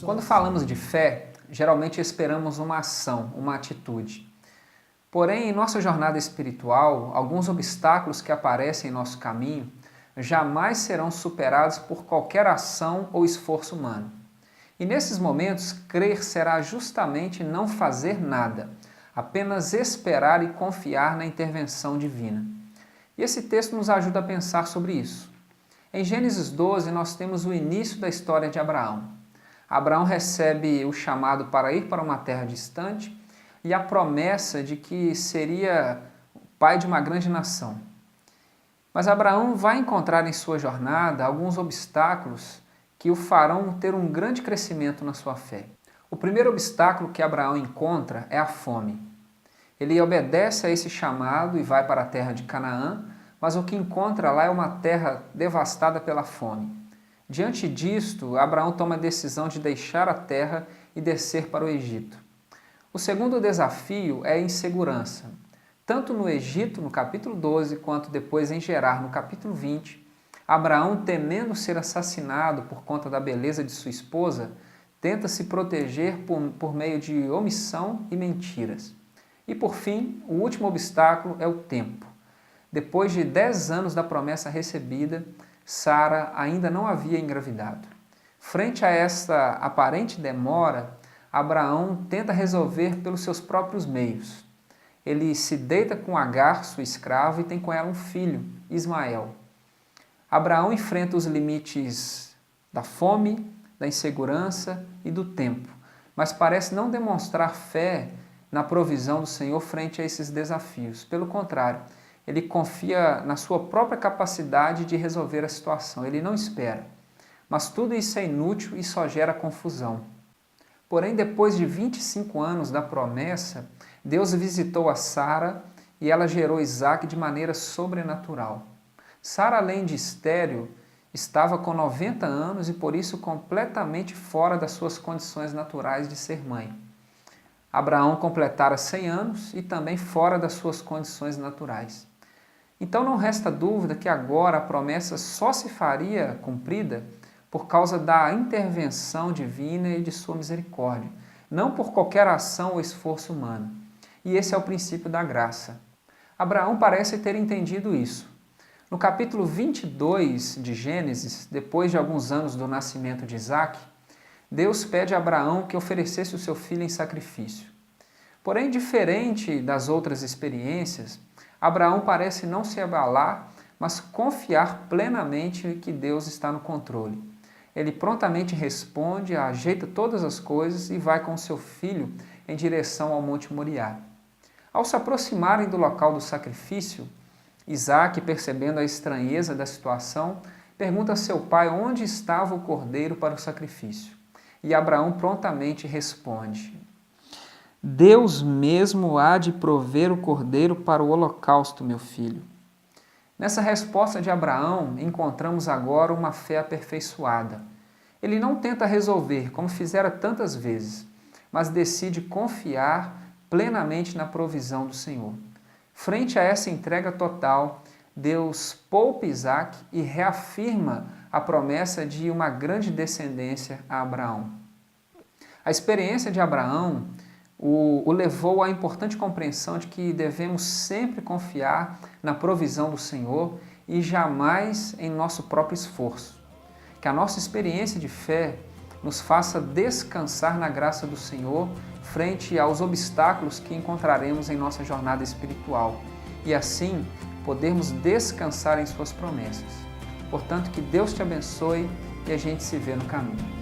Quando falamos de fé, geralmente esperamos uma ação, uma atitude. Porém, em nossa jornada espiritual, alguns obstáculos que aparecem em nosso caminho jamais serão superados por qualquer ação ou esforço humano. E nesses momentos, crer será justamente não fazer nada, apenas esperar e confiar na intervenção divina. E esse texto nos ajuda a pensar sobre isso. Em Gênesis 12, nós temos o início da história de Abraão. Abraão recebe o chamado para ir para uma terra distante e a promessa de que seria pai de uma grande nação. Mas Abraão vai encontrar em sua jornada alguns obstáculos que o farão ter um grande crescimento na sua fé. O primeiro obstáculo que Abraão encontra é a fome. Ele obedece a esse chamado e vai para a terra de Canaã, mas o que encontra lá é uma terra devastada pela fome. Diante disto, Abraão toma a decisão de deixar a terra e descer para o Egito. O segundo desafio é a insegurança. Tanto no Egito, no capítulo 12, quanto depois em Gerar, no capítulo 20, Abraão, temendo ser assassinado por conta da beleza de sua esposa, tenta se proteger por meio de omissão e mentiras. E por fim, o último obstáculo é o tempo. Depois de 10 anos da promessa recebida, Sara ainda não havia engravidado. Frente a esta aparente demora, Abraão tenta resolver pelos seus próprios meios. Ele se deita com Agar, sua escrava, e tem com ela um filho, Ismael. Abraão enfrenta os limites da fome, da insegurança e do tempo, mas parece não demonstrar fé na provisão do Senhor frente a esses desafios. Pelo contrário, ele confia na sua própria capacidade de resolver a situação, ele não espera. Mas tudo isso é inútil e só gera confusão. Porém, depois de 25 anos da promessa, Deus visitou a Sara e ela gerou Isaque de maneira sobrenatural. Sara, além de estéril, estava com 90 anos e por isso completamente fora das suas condições naturais de ser mãe. Abraão completara 100 anos e também fora das suas condições naturais. Então não resta dúvida que agora a promessa só se faria cumprida por causa da intervenção divina e de sua misericórdia, não por qualquer ação ou esforço humano. E esse é o princípio da graça. Abraão parece ter entendido isso. No capítulo 22 de Gênesis, depois de alguns anos do nascimento de Isaque, Deus pede a Abraão que oferecesse o seu filho em sacrifício. Porém, diferente das outras experiências, Abraão parece não se abalar, mas confiar plenamente que Deus está no controle. Ele prontamente responde, ajeita todas as coisas e vai com seu filho em direção ao Monte Moriá. Ao se aproximarem do local do sacrifício, Isaque, percebendo a estranheza da situação, pergunta a seu pai onde estava o cordeiro para o sacrifício. E Abraão prontamente responde: Deus mesmo há de prover o cordeiro para o holocausto, meu filho. Nessa resposta de Abraão, encontramos agora uma fé aperfeiçoada. Ele não tenta resolver, como fizera tantas vezes, mas decide confiar plenamente na provisão do Senhor. Frente a essa entrega total, Deus poupa Isaque e reafirma a promessa de uma grande descendência a Abraão. A experiência de Abraão o levou à importante compreensão de que devemos sempre confiar na provisão do Senhor e jamais em nosso próprio esforço. Que a nossa experiência de fé nos faça descansar na graça do Senhor frente aos obstáculos que encontraremos em nossa jornada espiritual e assim podermos descansar em suas promessas. Portanto, que Deus te abençoe e a gente se vê no caminho.